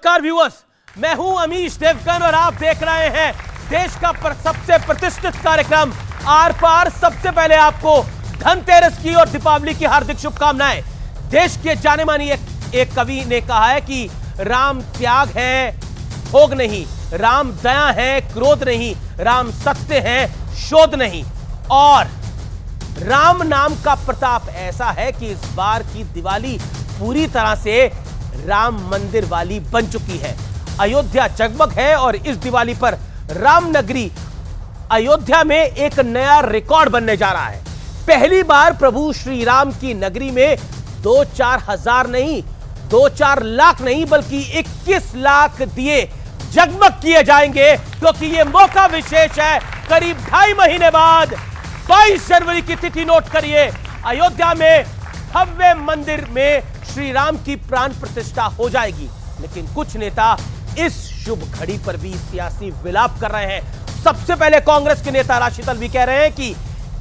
नमस्कार व्यूअर्स, मैं हूं अमीश देवगन और आप देख रहे हैं देश का सबसे प्रतिष्ठित कार्यक्रम आर पार। सबसे पहले आपको धनतेरस की और दीपावली की हार्दिक शुभकामनाएं। देश के जाने मानी एक कवि ने कहा है कि राम त्याग है, भोग नहीं, राम दया है, क्रोध नहीं, राम सत्य है, शोध नहीं। और राम नाम का प्रताप ऐसा है कि इस बार की दिवाली पूरी तरह से राम मंदिर वाली बन चुकी है। अयोध्या जगमग है और इस दिवाली पर राम नगरी अयोध्या में एक नया रिकॉर्ड बनने जा रहा है। पहली बार प्रभु श्री राम की नगरी में 2-4 हजार नहीं, 2-4 लाख नहीं, बल्कि 21 लाख दिए जगमग किए जाएंगे, क्योंकि यह मौका विशेष है। करीब 2.5 महीने बाद 22 जनवरी की तिथि नोट करिए, अयोध्या में भव्य मंदिर में श्री राम की प्राण प्रतिष्ठा हो जाएगी। लेकिन कुछ नेता इस शुभ घड़ी पर भी सियासी विलाप कर रहे हैं। सबसे पहले कांग्रेस के नेता राशिद अलवी कह रहे हैं कि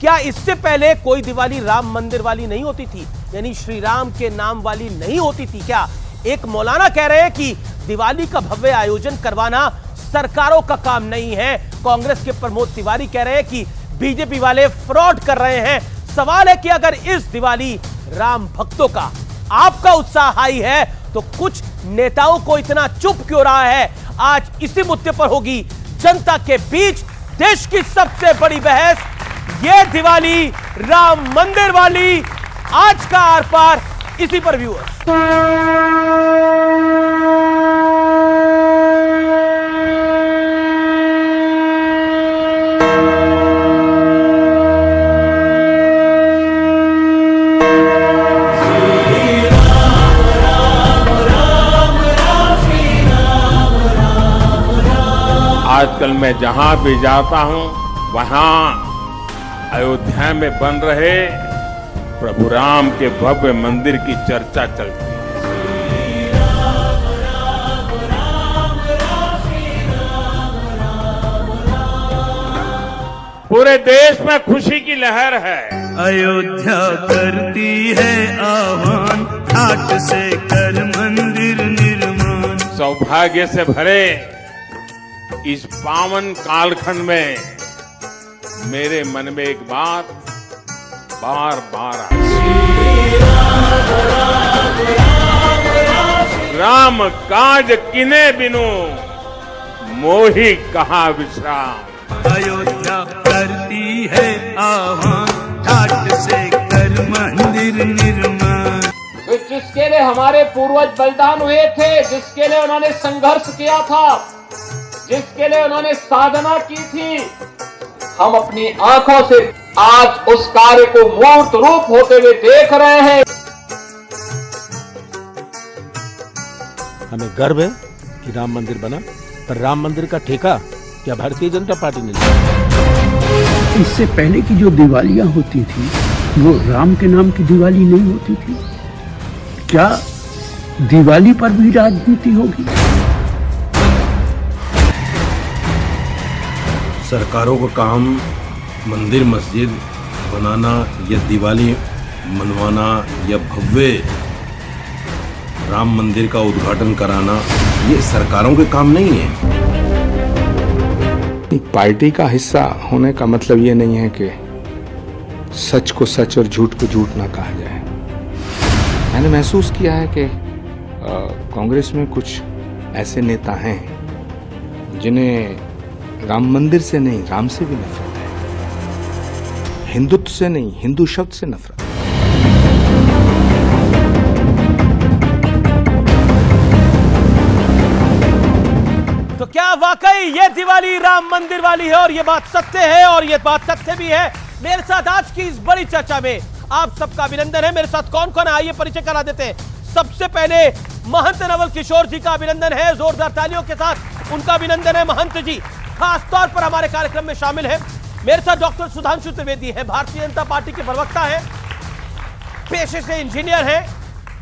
क्या इससे पहले कोई दिवाली राम मंदिर वाली नहीं होती थी, यानी श्री राम के नाम वाली नहीं होती थी क्या? एक मौलाना कह रहे हैं कि दिवाली का भव्य आयोजन करवाना सरकारों का काम नहीं है। कांग्रेस के प्रमोद तिवारी कह रहे हैं कि बीजेपी वाले फ्रॉड कर रहे हैं। सवाल है कि अगर इस दिवाली राम भक्तों का आपका उत्साह हाई है तो कुछ नेताओं को इतना चुप क्यों रहा है? आज इसी मुद्दे पर होगी जनता के बीच देश की सबसे बड़ी बहस। यह दिवाली राम मंदिर वाली, आज का आर पार इसी पर व्यूअर्स। आजकल मैं जहां भी जाता हूं वहां अयोध्या में बन रहे प्रभु राम के भव्य मंदिर की चर्चा चलती है। पूरे देश में खुशी की लहर है। अयोध्या करती है आह्वान, घाट से कर मंदिर निर्माण। सौभाग्य से भरे इस पावन कालखंड में मेरे मन में एक बात बार बार राम काज किने बिनु मोहि कहा विश्राम। अयोध्या करती है आह्वान, घाट से कर मंदिर निर्माण। जिसके लिए हमारे पूर्वज बलिदान हुए थे, जिसके लिए उन्होंने संघर्ष किया था, जिसके लिए उन्होंने साधना की थी, हम अपनी आंखों से आज उस कार्य को मूर्त रूप होते हुए देख रहे हैं। हमें गर्व है कि राम मंदिर बना, पर राम मंदिर का ठेका क्या भारतीय जनता पार्टी ने लिया? इससे पहले की जो दिवालियां होती थी वो राम के नाम की दिवाली नहीं होती थी। क्या दिवाली पर भी राजनीति होगी? सरकारों का काम मंदिर मस्जिद बनाना या दिवाली मनवाना या भव्य राम मंदिर का उद्घाटन कराना, ये सरकारों के काम नहीं है। पार्टी का हिस्सा होने का मतलब ये नहीं है कि सच को सच और झूठ को झूठ ना कहा जाए। मैंने महसूस किया है कि कांग्रेस में कुछ ऐसे नेता हैं जिन्हें राम मंदिर से नहीं, राम से भी नफरत है। हिंदुत्व से नहीं, हिंदू शब्द से नफरत है। तो क्या वाकई ये दिवाली राम मंदिर वाली है? और ये बात सत्य है और ये बात तथ्य भी है। मेरे साथ आज की इस बड़ी चर्चा में आप सबका अभिनंदन है। मेरे साथ कौन कौन है आइए परिचय करा देते हैं। सबसे पहले महंत नवल किशोर जी का अभिनंदन है, जोरदार तालियों के साथ उनका अभिनंदन है। महंत जी खास तौर पर हमारे कार्यक्रम में शामिल है। मेरे साथ डॉक्टर सुधांशु त्रिवेदी है, भारतीय जनता पार्टी के प्रवक्ता है, पेशे से इंजीनियर है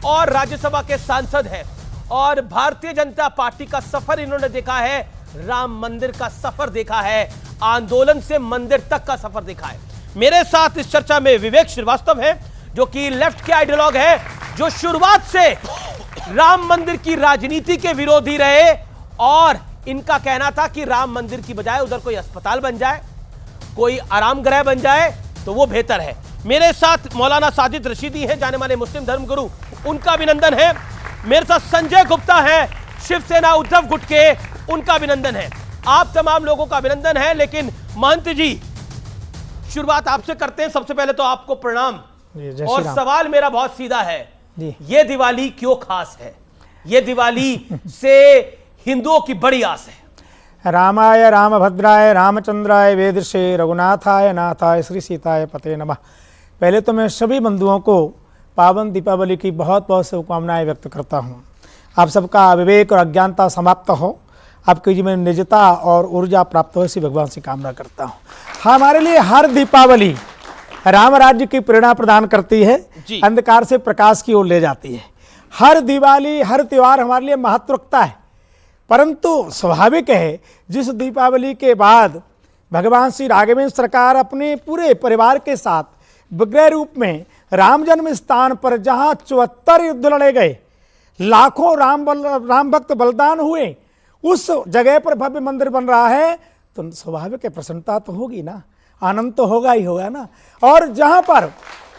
और राज्यसभा के सांसद हैं। और भारतीय जनता पार्टी का सफर इन्होंने देखा है, राम मंदिर का सफर देखा है, आंदोलन से मंदिर तक का सफर देखा है। मेरे साथ इस चर्चा में विवेक श्रीवास्तव है, जो कि लेफ्ट के आइडियोलॉग है, जो शुरुआत से राम मंदिर की राजनीति के विरोधी रहे और इनका कहना था कि राम मंदिर की बजाय उधर कोई अस्पताल बन जाए, कोई आराम गृह बन जाए तो वो बेहतर है। मेरे साथ मौलाना साजिद रशीदी हैं, जाने माने मुस्लिम धर्मगुरु, उनका अभिनंदन है। मेरे साथ संजय गुप्ता है, शिवसेना उद्धव गुट के, उनका अभिनंदन है। आप तमाम लोगों का अभिनंदन है। लेकिन महंत जी, शुरुआत आपसे करते हैं। सबसे पहले तो आपको प्रणाम, और सवाल मेरा बहुत सीधा है, ये दिवाली क्यों खास है? ये दिवाली से हिंदुओं की बड़ी आस है। रामाय रामभद्राय रामचंद्राय वेदसे रघुनाथाय नाथाय श्री सीताय पते नमः। पहले तो मैं सभी बंधुओं को पावन दीपावली की बहुत बहुत शुभकामनाएं व्यक्त करता हूँ। आप सबका विवेक और अज्ञानता समाप्त हो, आपके जीवन में निजता और ऊर्जा प्राप्त हो, इसी भगवान से कामना करता हूँ। हमारे लिए हर दीपावली राम राज्य की प्रेरणा प्रदान करती है, अंधकार से प्रकाश की ओर ले जाती है। हर दिवाली, हर त्यौहार हमारे लिए महत्व रखता है। परंतु स्वाभाविक है, जिस दीपावली के बाद भगवान श्री राघवेंद्र सरकार अपने पूरे परिवार के साथ विग्रह रूप में राम जन्म स्थान पर जहाँ 74 युद्ध लड़े गए, लाखों राम भक्त बलिदान हुए, उस जगह पर भव्य मंदिर बन रहा है, तो स्वाभाविक है प्रसन्नता तो होगी ना, आनंद तो होगा ही होगा ना। और जहाँ पर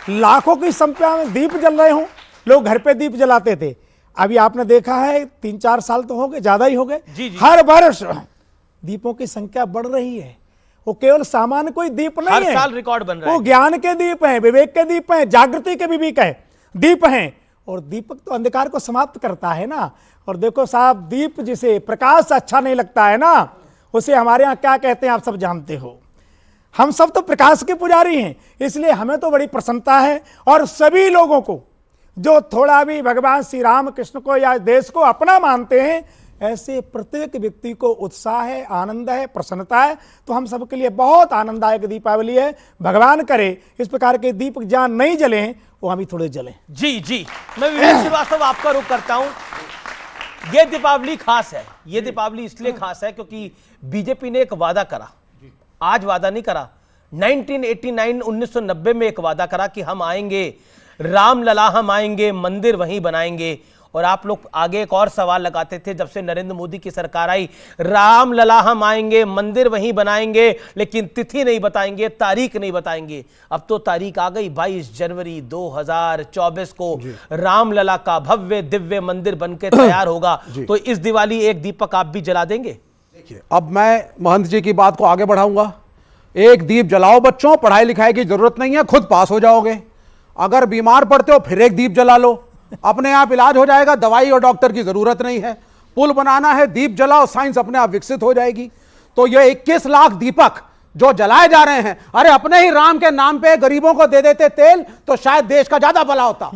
लाखों की संख्या में दीप जल रहे हों, लोग घर पे दीप जलाते थे, अभी आपने देखा है 3-4 साल तो हो गए, ज्यादा ही हो गए, हर वर्ष दीपों की संख्या बढ़ रही है। वो केवल सामान्य कोई दीप नहीं है, हर साल रिकॉर्ड बन रहा है। वो ज्ञान के दीप हैं, विवेक के दीप हैं, जागृति के भी दीप हैं। और दीपक तो अंधकार को समाप्त करता है ना। और देखो साहब, दीप जिसे प्रकाश अच्छा नहीं लगता है ना, उसे हमारे यहाँ क्या कहते हैं आप सब जानते हो। हम सब तो प्रकाश के पुजारी हैं, इसलिए हमें तो बड़ी प्रसन्नता है। और सभी लोगों को जो थोड़ा भी भगवान श्री राम कृष्ण को या देश को अपना मानते हैं, ऐसे प्रत्येक व्यक्ति को उत्साह है, आनंद है, प्रसन्नता है। तो हम सबके लिए बहुत आनंददायक दीपावली है। भगवान करे इस प्रकार के दीप जहाँ नहीं जले हैं वो अभी थोड़े जले। जी, मैं विवेक श्रीवास्तव आपका रुख करता हूं। यह दीपावली खास है। यह दीपावली इसलिए खास है क्योंकि बीजेपी ने एक वादा करा, आज वादा नहीं करा, 1990 में एक वादा करा कि हम आएंगे, रामलला हम आएंगे, मंदिर वहीं बनाएंगे। और आप लोग आगे एक और सवाल लगाते थे, जब से नरेंद्र मोदी की सरकार आई, रामलला हम आएंगे, मंदिर वहीं बनाएंगे, लेकिन तिथि नहीं बताएंगे, तारीख नहीं बताएंगे। अब तो तारीख आ गई, 22 जनवरी 2024 को रामलला का भव्य दिव्य मंदिर बनकर तैयार होगा। तो इस दिवाली एक दीपक आप भी जला देंगे? देखिए, अब मैं महंत जी की बात को आगे बढ़ाऊंगा। एक दीप जलाओ बच्चों, पढ़ाई लिखाई की जरूरत नहीं है, खुद पास हो जाओगे। अगर बीमार पड़ते हो फिर एक दीप जला लो, अपने आप इलाज हो जाएगा, दवाई और डॉक्टर की जरूरत नहीं है। पुल बनाना है, दीप जलाओ, साइंस अपने आप विकसित हो जाएगी। तो ये 21 लाख दीपक जो जलाए जा रहे हैं, अरे अपने ही राम के नाम पे गरीबों को दे देते तेल तो शायद देश का ज्यादा भला होता।